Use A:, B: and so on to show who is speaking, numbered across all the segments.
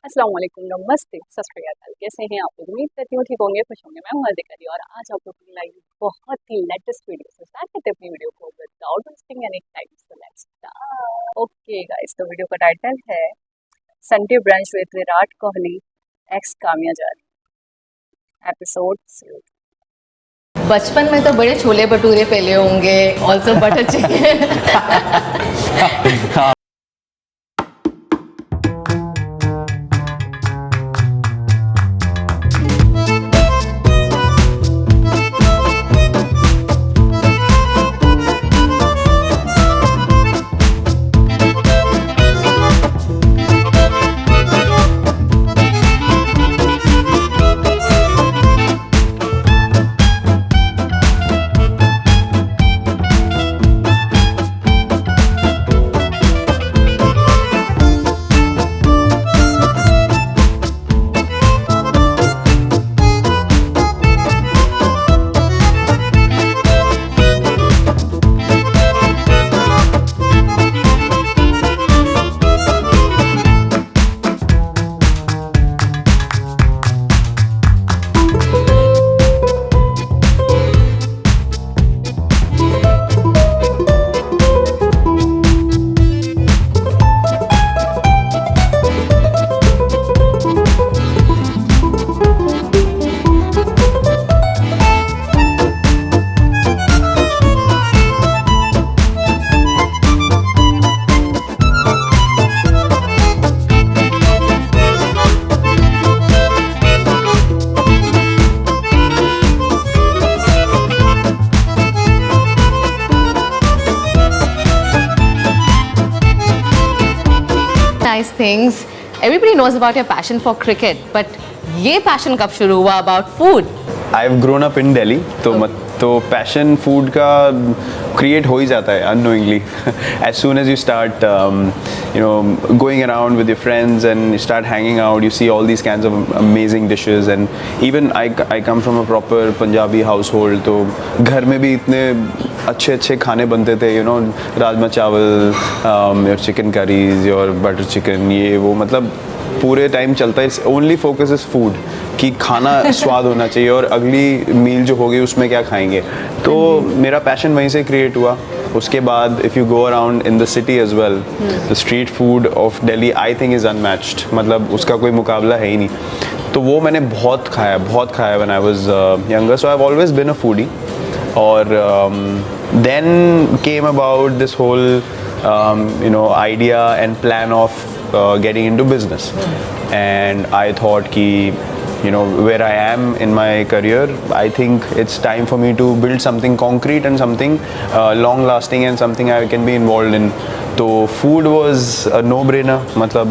A: अस्सलाम वालेकुम, नमस्ते, सत श्री अकाल। कैसे हैं आप लोग? उम्मीद करती हूँ ठीक होंगे, खुश होंगे। मैं हूँ अधिका दी और आज आप लोग के लिए बहुत ही लेटेस्ट वीडियो से स्टार्ट करते हैं अपनी वीडियो को without wasting any time. So let's start. Okay guys, तो वीडियो का टाइटल है Sunday brunch with Virat Kohli x Kamya जानी, एपिसोड 0।
B: बचपन में तो बड़े छोले भटूरे पेले होंगे, also butter chicken. Nice things. Everybody knows about your passion for cricket, but ये passion कब शुरू हुआ about food?
C: I've grown up in Delhi, तो पैशन फूड का क्रिएट हो ही जाता है unknowingly. As soon as you start going around with your friends and you start hanging out, you see all these kinds of amazing dishes. And even I come from a proper Punjabi household, तो घर में भी इतने अच्छे अच्छे खाने बनते थे, राजमा चावल, your chicken curries, your butter chicken, ये वो, मतलब पूरे टाइम चलता है. ओनली फोकस इज फूड, कि खाना स्वाद होना चाहिए और अगली मील जो होगी उसमें क्या खाएंगे. तो मेरा पैशन वहीं से क्रिएट हुआ. उसके बाद if you go around in the city as well, the street food of Delhi I think is unmatched. मतलब उसका कोई मुकाबला है ही नहीं. तो वो मैंने बहुत खाया when I was younger. So I have always been a foodie. और then came about this whole idea and plan of getting into business. And I thought ki where I am in my career, I think it's time for me to build something concrete and something long lasting and something I can be involved in. तो food was a no brainer. मतलब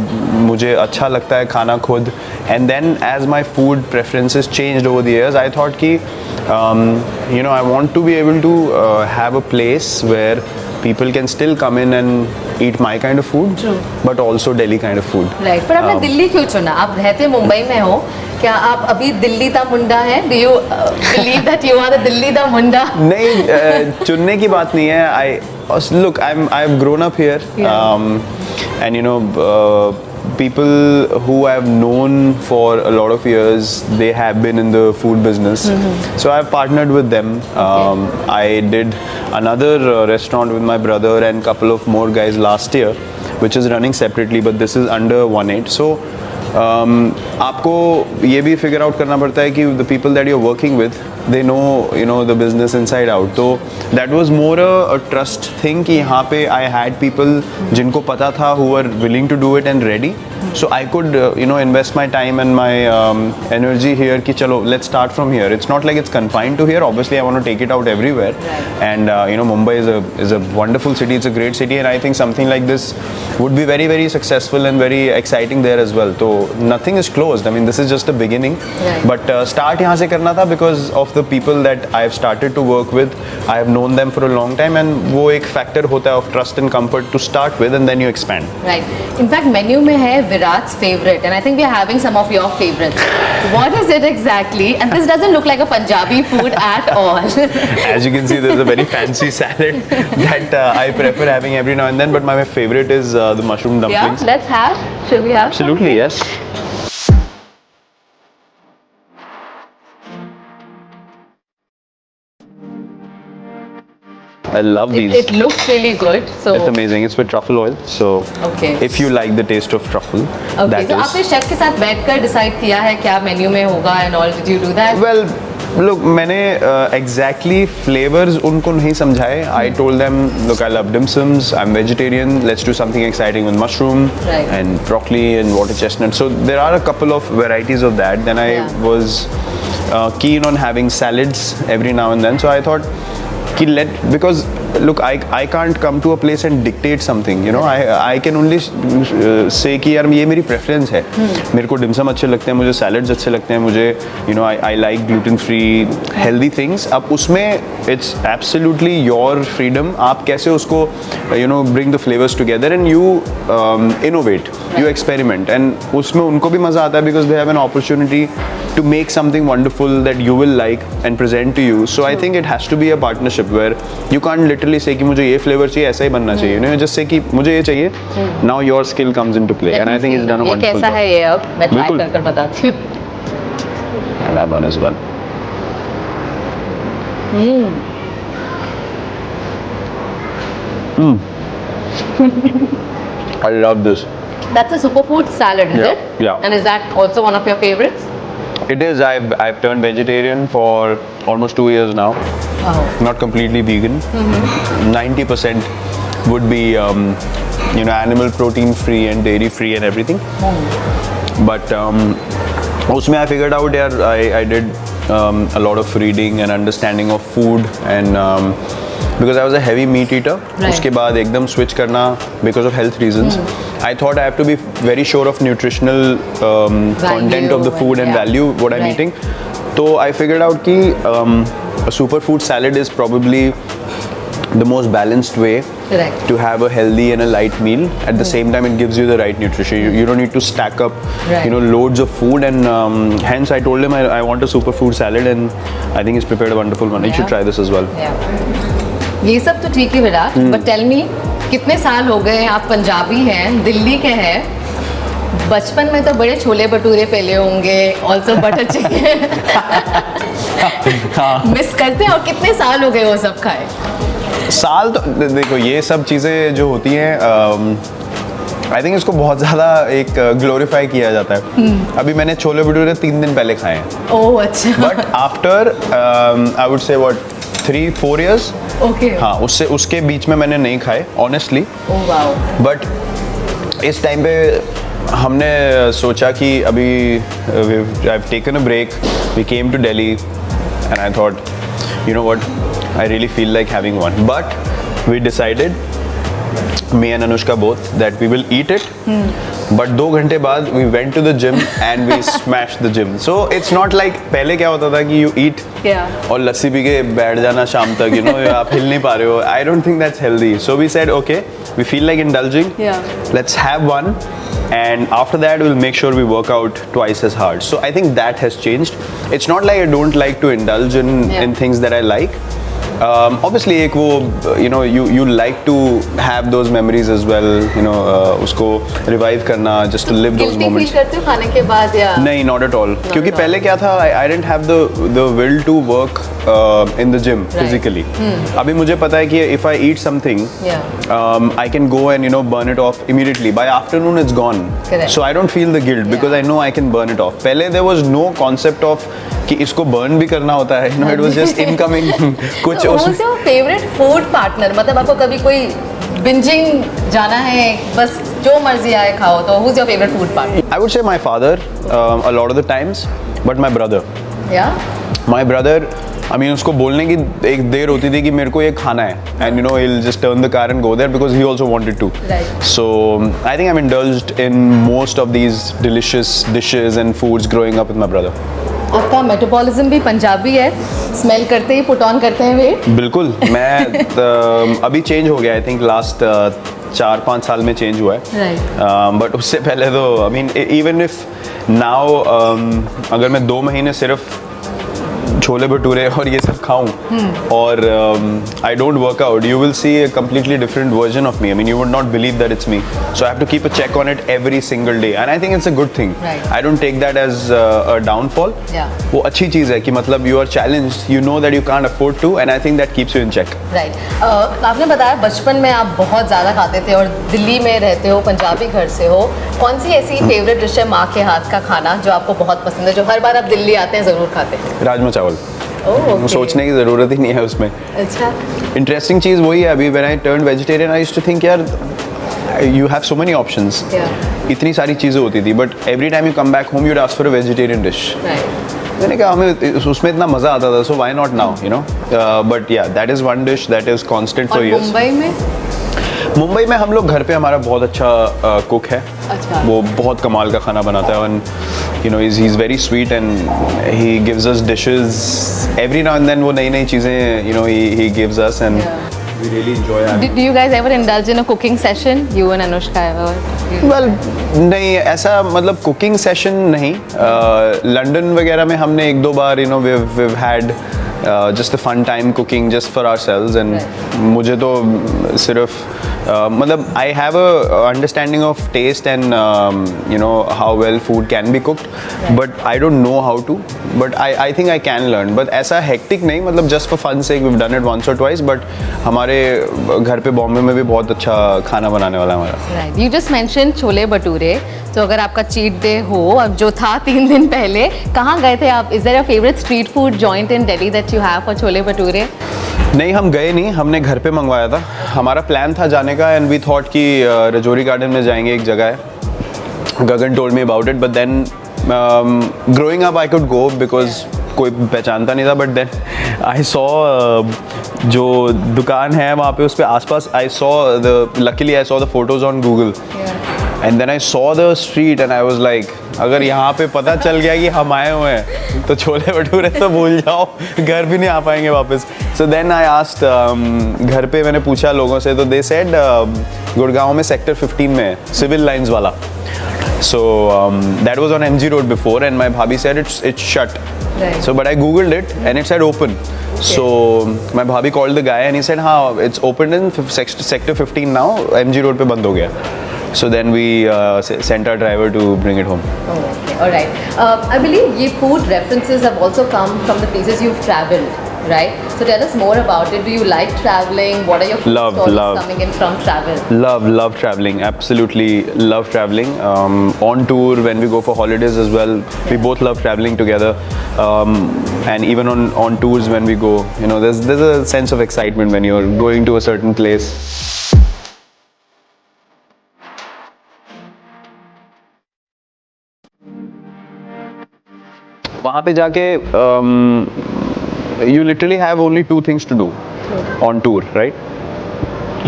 C: मुझे अच्छा लगता है खाना खुद. And then as my food preferences changed over the years, I thought कि I want to be able to have a place where people can still come in and eat my kind of food.
B: True.
C: But also Delhi kind of food.
B: Right. पर आपने दिल्ली क्यों चुना? आप रहते मुंबई में हो, क्या आप अभी दिल्ली दा मुंडा हैं? Do you believe that you are the Delhi दा मुंडा?
C: नहीं, चुनने की बात नहीं है. I've grown up here. Yeah. And people who I've known for a lot of years, they have been in the food business. Mm-hmm. So I've partnered with them.
B: Okay.
C: I did another restaurant with my brother and couple of more guys last year, which is running separately, but this is under 1/8. So आपको ये भी figure out करना पड़ता है कि the people that you're working with, they know the business inside out. तो that was more a trust thing कि यहाँ पे I had people जिनको पता था, who were willing to do it and ready. So I could invest my time and my energy here कि चलो let's start from here. It's not like it's confined to here. Obviously I want to take it out everywhere. Right. And Mumbai is a wonderful city. It's a great city, and I think something like this would be very very successful and very exciting there as well. So nothing is closed. I mean, this is just a beginning.
B: Right.
C: But start यहाँ से करना था because of of the people that I have started to work with, I have known them for a long time, and वो एक factor होता है of trust and comfort to start with, and then you expand.
B: Right. In fact, menu में है Virat's favorite, and I think we are having some of your favorites. What is it exactly? And this doesn't look like a Punjabi food at all.
C: As you can see, there's a very fancy salad that I prefer having every now and then, but my favorite is the mushroom dumplings.
B: Yeah, let's have. Should we have?
C: Absolutely, yes. I love these.
B: It looks really good. So.
C: It's amazing. It's with truffle oil. So,
B: Okay.
C: if you like the taste of truffle,
B: Okay.
C: that
B: So
C: is.
B: आपने chef के साथ बैठकर decide किया है क्या menu में होगा and all? Did you do that?
C: Well, look, मैंने exactly flavors उनको नहीं समझाए. I told them, look, I love dim sums. I'm vegetarian. Let's do something exciting with mushroom
B: Right.
C: and broccoli and water chestnut. So there are a couple of varieties of that. Then I
B: Yeah.
C: was keen on having salads every now and then. So I thought, because look, I can't come to a place and dictate something, you know. I can only say कि यार ये मेरी preference है. मेरे को dim sum अच्छे लगते हैं, मुझे salads अच्छे लगते हैं, मुझे you know I like gluten free healthy things. अब उसमें it's absolutely your freedom. आप कैसे उसको you know bring the flavors together and you innovate, you experiment, and उसमें उनको भी मज़ा आता है because they have an opportunity to make something wonderful that you will like and present to you. So I think it has to be a partnership where you can't literally say कि मुझे ये flavor चाहिए, ऐसा ही बनना चाहिए. You know, just say कि मुझे ये चाहिए. Now your skill comes into play, and I think it's done a
B: ये
C: wonderful
B: कैसा
C: job.
B: है ये अब मैं ट्राई
C: बिल्कुल.
B: कर बताती हूँ.
C: I'll have one as well. I love this.
B: That's a superfood salad, is
C: Yeah,
B: it?
C: yeah.
B: And is that also one of your favorites?
C: It is. I've turned vegetarian for almost 2 years now.
B: Wow.
C: Not completely vegan. 90% would be you know animal protein free and dairy free and everything. But उसमें I figured out यार I did a lot of reading and understanding of food and because I was a heavy meat eater.
B: Right.
C: उसके बाद एकदम switch करना because of health reasons. I thought I have to be very sure of nutritional content of the food and
B: yeah.
C: value what I'm
B: Right.
C: eating. So I figured out कि a superfood salad is probably the most balanced way
B: Correct.
C: to have a healthy and a light meal. At the same time, it gives you the right nutrition. You don't need to stack up,
B: Right.
C: you know, loads of food. And hence, I told him I want a superfood salad, and I think he's prepared a wonderful one. You should
B: Yeah.
C: try this as well.
B: Yeah. ये सब तो ठीक है Virat, but tell me कितने साल हो गए आप पंजाबी हैं, दिल्ली के हैं, बचपन में तो बड़े छोले भटूरे पहले होंगे, also बटर चिकन मिस करते हैं और कितने साल हो गए वो सब खाए?
C: साल तो देखो ये सब चीज़ें जो होती हैं आई थिंक इसको बहुत ज़्यादा एक ग्लोरीफाई किया जाता है. अभी मैंने छोले भटूरे 3 दिन पहले खाए हैं.
B: ओह अच्छा.
C: But after I would say what 3-4 years.
B: Okay.
C: हाँ उसके बीच में मैंने नहीं खाए ऑनेस्टली.
B: Oh wow.
C: बट इस टाइम पे हमने सोचा कि अभी I have taken a break. We came to Delhi and I thought you know what, I really feel like having one, but we decided, me and Anushka both, that we will eat it. But 2 घंटे बाद we went to the gym and we smashed the gym. So it's not like पहले क्या होता था कि you eat
B: Yeah.
C: और लस्सी P के बैठ जाना शाम तक, you know, आप हिल नहीं पा रहे हो. I don't think that's healthy. So we said, okay, we feel like indulging.
B: Yeah.
C: Let's have one. And after that, we'll make sure we work out twice as hard. So I think that has changed. It's not like I don't like to indulge in things that I like. Obviously, एक वो you know you like to have those memories as well. You know उसको revive करना, just to live those
B: Guilty
C: moments.
B: feel करते हो खाने के बाद या?
C: नहीं, not at all. क्योंकि
B: at all.
C: पहले क्या था, I didn't have the will to work in the gym physically. अभी मुझे पता है कि if I eat something,
B: Yeah.
C: I can go and you know burn it off immediately. By afternoon, it's gone.
B: Correct.
C: So I don't feel the guilt because I know I can burn it off. पहले there was no concept of कि इसको burn भी करना होता है. You know, it was just incoming. कुछ
B: So
C: उसमें
B: who's your favorite food partner? मतलब आपको कभी कोई बिंजिंग जाना है, बस जो मर्जी आए खाओ, तो who's your favorite food partner?
C: I would say my father a lot of the times, but my brother.
B: Yeah.
C: My brother, I mean उसको बोलने की एक देर होती थी कि मेरे को ये खाना है, and you know he'll just turn the car and go there because he also wanted to.
B: Right.
C: So I think I'm indulged in most of these delicious dishes and foods growing up with my brother.
B: आपका metabolism भी पंजाबी है, smell करते ही put on करते हैं wait.
C: बिल्कुल, मैं अभी change हो गया, आई थिंक लास्ट 4-5 साल में चेंज हुआ है।
B: राइट।
C: बट उससे पहले तो I mean even if now अगर मैं 2 महीने सिर्फ छोले भटूरे और ये सब खाऊं और I don't work out, you will see a completely different version of me. I mean, you would not believe that it's me. So I have to keep a check on it every single day, and I think it's a good thing.
B: Right.
C: I don't take that as a downfall.
B: Yeah.
C: वो अच्छी चीज़ है कि मतलब you are challenged, you know that you can't afford to, and I think that keeps you in check.
B: Right. आपने बताया बचपन में आप बहुत ज़्यादा खाते थे और दिल्ली में रहते हो, पंजाबी घर से हो। कौन सी ऐसी फेवरेट डिश है माँ के हाथ का खाना जो आपको बहुत पसंद है, जो हर बार आप दिल्ली आते हैं ज़रूर खाते हैं?
C: राजमा चावल।
B: ओह, okay.
C: सोचने की ज़रूरत ही नहीं है उसमें।
B: अच्छा।
C: इंटरेस्टिंग चीज़ वही है, अभी when I turn vegetarian I used to think यार you have so many options, इतनी सारी चीज़ें होती थी, but every time you come back home you'd ask for a vegetarian dish. मैंने कहा हमें उसमें इतना मज़ा आता था, so why not now, you know. But yeah that is one dish that is constant for years. Mumbai में हम लोग घर पे हमारा बहुत अच्छा कुक है।
B: अच्छा।
C: वो बहुत कमाल का खाना बनाता है, and you know he is very sweet and he gives us dishes every now and then. वो नई नई चीज़ें you know he gives us and we really enjoy.
B: Did you guys ever indulge in a cooking session? You and Anushka ever?
C: Well नहीं, ऐसा मतलब cooking session नहीं। London वगैरह में हमने 1-2 बार you know we've had just a fun time cooking just for ourselves, and मुझे तो सिर्फ मतलब I have a understanding of taste and you know how well food can be cooked, but I don't know how to, but I think I can learn, but ऐसा hectic नहीं, मतलब just for fun sake we've done it once or twice, but हमारे घर पे बॉम्बे में भी बहुत अच्छा खाना बनाने वाला है हमारा।
B: Right. You just mentioned chole bhature, तो अगर आपका चीट डे हो, अब जो था 3 दिन पहले, कहाँ गए थे आप? Is there a favorite street food joint in Delhi that you have for chole bhature?
C: नहीं, हम गए नहीं, हमने घर पे मंगवाया था। हमारा प्लान था जाने का एंड वी थॉट कि रजौरी गार्डन में जाएंगे, एक जगह है, Gagan told me about it, but then growing up I could go because कोई पहचानता नहीं था, बट देन आई सॉ जो दुकान है वहाँ पे उस पे आसपास I saw luckily I saw the photos on Google and then I saw the street and I was like अगर यहाँ पे पता चल गया कि हम आए हुए हैं तो छोले भटूरे तो भूल जाओ, घर भी नहीं आ पाएंगे वापस। सो देन आई आस्क्ड, घर पे मैंने पूछा लोगों से, तो दे सेड गुड़गांव में सेक्टर 15 में है, सिविल लाइंस वाला। So that was on MG Road before, and my bhabhi said it's shut.
B: Right.
C: So but I googled it and it said open. Okay. So my bhabhi called the guy and he said, "हाँ, it's open in sector 15 now. MG Road पे बंद हो गया." So then we sent our driver to bring it home.
B: Oh, okay. All right. I believe ye food references have also come from the places you've traveled, right? So tell us more about it. Do you like traveling? What are your food stories coming in from travel?
C: Love traveling. Absolutely love traveling. On tour when we go for holidays as well, we both love traveling together. And even on tours when we go, you know, there's a sense of excitement when you're going to a certain place. वहाँ पे जाके you literally have only 2 things to do on tour, right?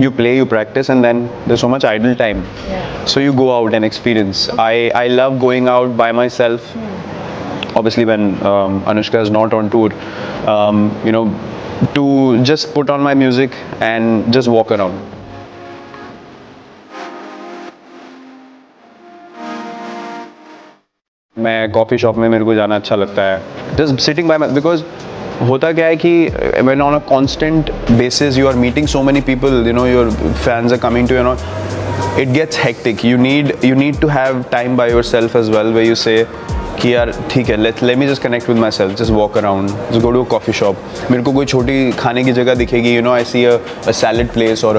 C: You play, you practice, and then there's so much idle time. Yeah. So you go out and experience. I love going out by myself. Obviously, when Anushka is not on tour, you know, to just put on my music and just walk around. मैं coffee shop में मेरे को जाना अच्छा लगता है, just sitting bye, because होता क्या है कि when on a constant basis you are meeting so many people, you know your fans are coming to, you know it gets hectic. You need to have time by yourself as well, where you say कि यार ठीक है, let me just connect with myself, just walk around, just go to a coffee shop. मेरे को कोई छोटी खाने की जगह दिखेगी, you know, I see a salad place or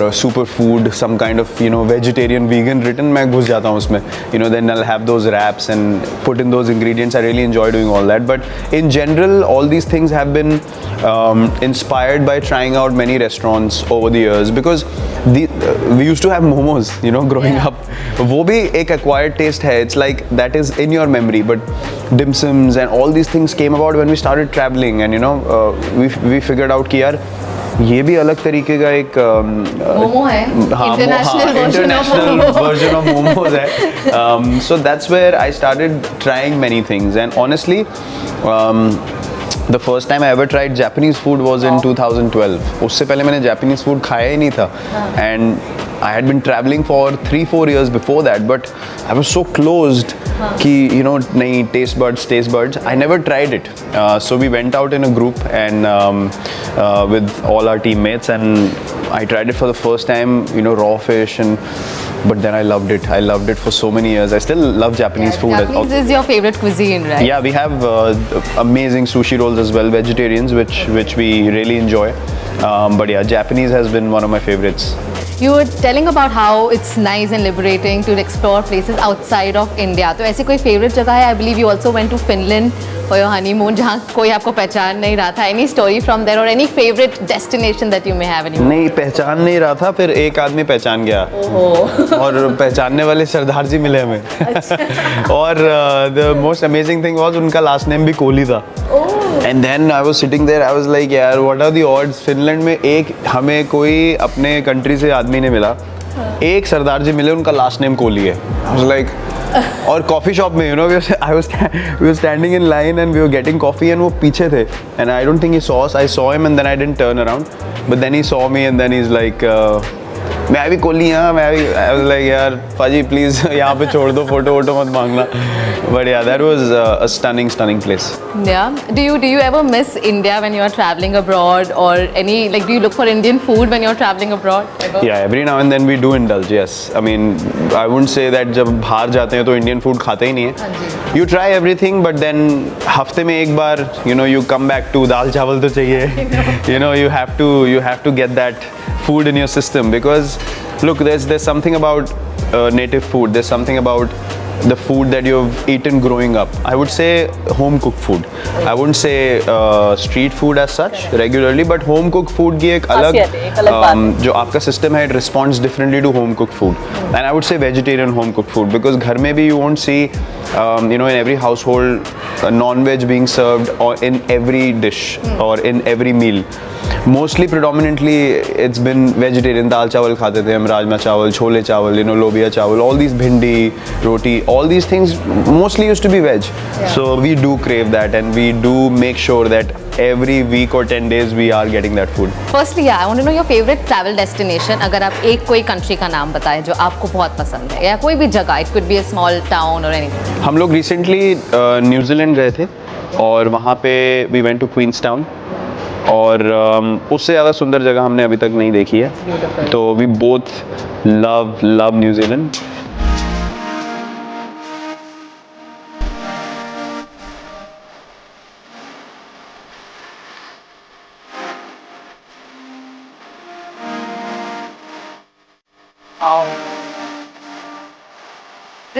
C: a super food, some kind of, you know, vegetarian, vegan written, मैं घुस जाता हूँ उसमें, you know, then I'll have those wraps and put in those ingredients. I really enjoy doing all that. But in general, all these things have been inspired by trying out many restaurants over the years, because we used to have momos, you know, growing up. वो भी एक acquired taste है. It's like that is in your memory. But dim sums and all these things came about when we started traveling, and you know, we figured out कि यार ये भी अलग तरीके का एक
B: मोमो है,
C: इंटरनेशनल वर्जन ऑफ मोमोज है. So that's where I started trying many things, and honestly, the first time I ever tried Japanese food was in 2012. उससे पहले मैंने Japanese food खाया ही नहीं था, and I had been traveling for 3-4 years before that, but I was so closed कि नहीं, taste buds. I never tried it. So we went out in a group and with all our teammates, and I tried it for the first time. Raw fish, but then I loved it. I loved it for so many years. I still love Japanese food.
B: Japanese is your favorite cuisine, right?
C: Yeah, we have amazing sushi rolls as well, vegetarians, which we really enjoy. But yeah, Japanese has been one of my favorites.
B: You were telling about how it's nice and liberating to explore places outside of India. तो ऐसी कोई favorite जगह है? I believe you also went to Finland for your honeymoon, जहाँ कोई आपको पहचान नहीं रहा था. Any story from there or any favorite destination that you may have anymore?
C: नहीं, पहचान नहीं रहा था, फिर एक आदमी पहचान गया. और पहचानने वाले सरदार जी मिले हमें. और the most amazing thing was उनका last name भी कोहली था. And then I was sitting there, I was like, यार, what are the odds? Finland में एक हमें कोई अपने कंट्री से आदमी नहीं मिला, एक सरदार जी मिले, उनका लास्ट नेम कोहली है. I was like, और कॉफ़ी शॉप में we were standing in line and we were getting coffee, and वो पीछे थे, and I don't think he saw us. I saw him and then I didn't turn around, but then he saw me and then he's like, मैं भी कोहली, हाँ मैं भी. I was like, यार पाजी प्लीज़ यहाँ पे छोड़ दो, फोटो वोटो मत मांगना. But yeah, that was a stunning place.
B: Yeah. Do you ever miss India when you are traveling abroad, or do you look for Indian food when you are traveling abroad? Ever?
C: Yeah, every now and then we do indulge. Yes, I mean, I wouldn't say that जब बाहर जाते हैं तो Indian food खाते ही नहीं है. You try everything, but then हफ्ते में एक बार, you come back to दाल चावल तो चाहिए. You have to get that food in your system, because look, there's something about native food. There's something about the food that you've eaten growing up. I would say home cooked food. I wouldn't say street food as such regularly, but home cooked food की एक अलग जो आपका system है, it responds differently to home cooked food. And I would say vegetarian home cooked food, because घर में भी you won't see in every household non-veg being served or in every dish or in every meal. Mostly predominantly it's been vegetarian. दाल चावल खाते थे हम, राजमा चावल, छोले चावल, लोबिया चावल, all these bhindi, roti, all these things mostly used to be veg.
B: Yeah.
C: So we do crave that, and we do make sure that every week or 10 days we are getting that food.
B: Firstly, yeah, I want to know your favorite travel destination. अगर आप एक कोई country का नाम बताएं जो आपको बहुत पसंद है, या कोई भी जगह, it could be a small town or anything.
C: हम लोग recently न्यूजीलैंड गए थे, और वहाँ पे we went to Queenstown. और उससे ज़्यादा सुंदर जगह हमने अभी तक नहीं देखी है. तो we both love New Zealand.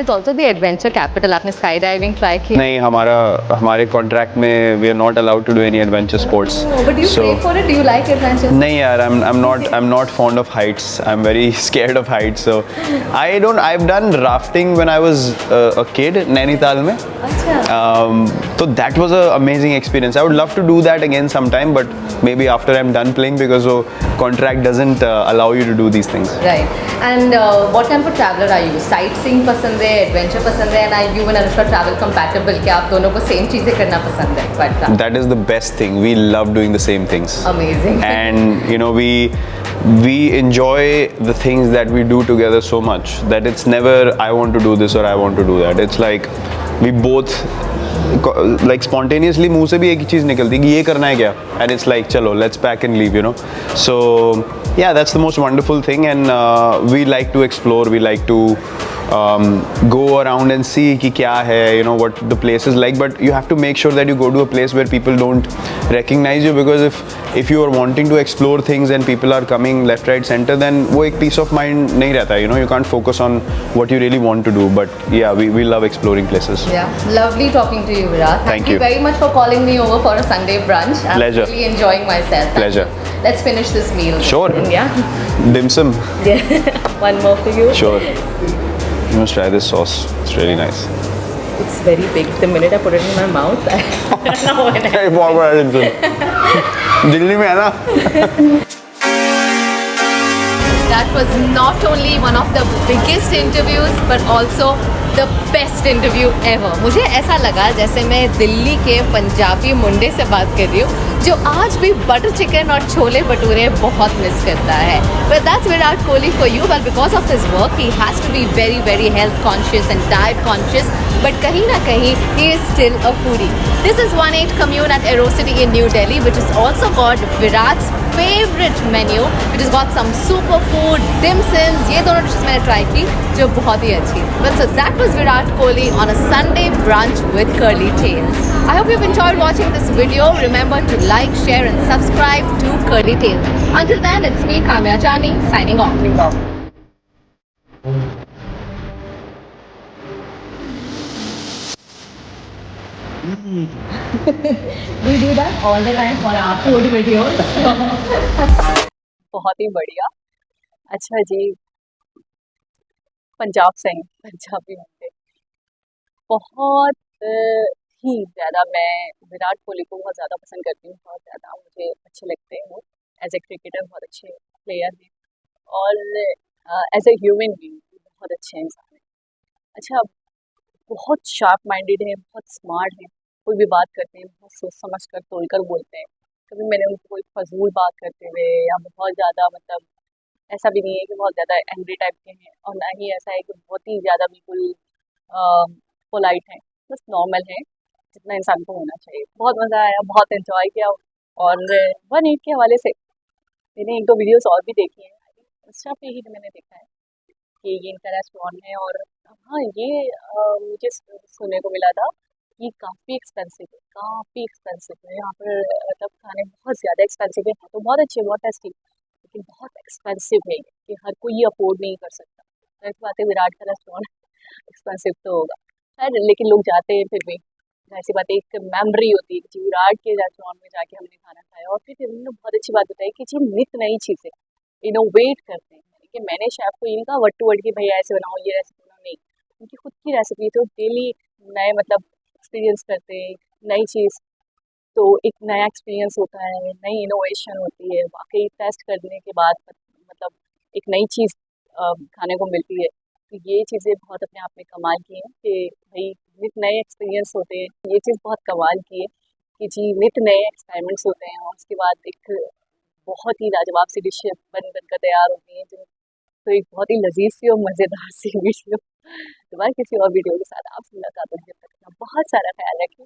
B: It's also the adventure capital. आपने skydiving try किया?
C: नहीं, हमारे कॉन्ट्रैक्ट में we are not allowed to do any adventure sports.
B: Oh, but do you crave for it? Do you like adventure?
C: नहीं यार, I'm not fond of heights. I'm very scared of heights. So I've done rafting when I was a kid, Nainital में.
B: अच्छा.
C: So that was an amazing experience. I would love to do that again sometime, but maybe after I'm done playing, because the contract doesn't allow you to do these things.
B: Right. And what kind of a traveler are you? Sightseeing पसंद है, adventure पसंद है, and are you and Anushka travel compatible? क्या आप दोनों को same चीजें करना पसंद है? But
C: that is the best thing. We love doing the same things.
B: Amazing.
C: And we enjoy the things that we do together so much that it's never I want to do this or I want to do that. It's like we both like spontaneously मुंह से भी एक ही चीज़ निकलती है कि ये करना है क्या, and it's like चलो let's pack and leave, So yeah, that's the most wonderful thing, and we like to explore. We like to go around and see कि क्या है, what the place is like. But you have to make sure that you go to a place where people don't recognize you, because if you are wanting to explore things and people are coming left, right, center, then वो एक peace of mind नहीं रहता, you can't focus on what you really want to do. But yeah, we love exploring places.
B: Yeah, lovely talking to you, Virat.
C: Thank you
B: very much for calling me over for a Sunday brunch. I'm
C: Pleasure.
B: really enjoying myself.
C: Pleasure.
B: Let's finish this meal.
C: Sure.
B: Yeah.
C: Dim sum.
B: Yeah. One more for you.
C: Sure. You must try this sauce. It's really nice.
B: It's very big. The minute I put it in my mouth, I don't know when
C: बहुत बड़ा dim sum. Delhi में है ना.
B: that was not only one of the biggest interviews but also the best interview ever. मुझे ऐसा लगा जैसे मैं दिल्ली के पंजाबी मुंडे से बात कर रही हूँ जो आज भी बटर चिकन और छोले भटूरे बहुत मिस करता है. But that's Virat Kohli for you. But because of his work, he has to be very, very health conscious and diet conscious. But kahin na kahin, he is still a foodie. This is 1-8 Commune at Aerocity in New Delhi, which is also got Virat's favorite menu, which has got some superfood, dim sums. ये दोनों dishes मैंने try की जो बहुत ही अच्छी. Well, so that was Virat Kohli on a Sunday brunch with Curly Tails. I hope you've enjoyed watching this video. Remember to like, share and subscribe to Curly Tails. Until then, it's me, Kamya Chani, signing off. We do that all the time for our food videos.
A: बहुत ही बढ़िया. अच्छा जी, पंजाब से हैं, पंजाबी होंगे. बहुत ही ज़्यादा मैं विराट कोहली को बहुत ज़्यादा पसंद करती हूँ. बहुत ज़्यादा मुझे अच्छे लगते हैं वो. एज ए क्रिकेटर बहुत अच्छे प्लेयर हैं और एज ए ह्यूमन बीइंग बहुत अच्छे इंसान हैं. अच्छा, बहुत शार्प माइंडेड है, बहुत स्मार्ट है. कोई भी बात करते हैं बहुत सोच समझ कर तोल कर बोलते हैं. कभी मैंने उनको कोई फजूल बात करते हुए या बहुत ज़्यादा मतलब ऐसा भी नहीं है कि बहुत ज़्यादा एंग्री टाइप के हैं और ना ही ऐसा है कि बहुत ही ज़्यादा बिल्कुल पोलाइट हैं. बस नॉर्मल है जितना इंसान को होना चाहिए. बहुत मज़ा आया, बहुत एंजॉय किया. और 1-8 के हवाले से मैंने 1-2 वीडियोस और भी देखी हैं. इंस्टा पे ही मैंने देखा है कि ये इनका रेस्टोरेंट है. और हाँ, ये मुझे सुनने को मिला था कि काफ़ी एक्सपेंसिव है, काफ़ी एक्सपेंसिव है यहाँ पर. मतलब खाने बहुत ज़्यादा एक्सपेंसिव है. तो बहुत अच्छे, बहुत टेस्टी, लेकिन बहुत एक्सपेंसिव है ये कि हर कोई ये अफोर्ड नहीं कर सकता. ऐसी बात है, विराट का रेस्टोरेंट एक्सपेंसिव तो होगा खैर, लेकिन लोग जाते हैं फिर भी. ऐसी बात है, एक मेमोरी होती है कि विराट के रेस्टोरेंट में जाके हमने खाना खाया. और फिर इन्होंने बहुत अच्छी बात बताई कि जी नित नई चीज़ें इनोवेट करते हैं. कि मैंने शेफ को ये नहीं कहा वर्ड टू वर्ड कि भैया ऐसे बनाओ, ये रेसिपी बनाओ, नहीं. उनकी खुद की रेसिपी तो डेली नए मतलब एक्सपीरियंस करते हैं नई चीज़. तो एक नया एक्सपीरियंस होता है, नई इनोवेशन होती है. वाकई टेस्ट करने के बाद मतलब एक नई चीज़ खाने को मिलती है. तो ये चीज़ें बहुत अपने आप में कमाल की हैं कि भाई नित नए एक्सपीरियंस होते हैं. ये चीज़ बहुत कमाल की है कि जी नित नए एक्सपेरिमेंट्स होते हैं और उसके बाद एक बहुत ही लाजवाब सी डिश बन बनकर तैयार होती हैं. तो एक बहुत ही लजीज सी और मज़ेदार सी वीडियो. दोबारा किसी और वीडियो के साथ आपसे मुलाकात होगी. जब तक अपना बहुत सारा ख्याल रखें.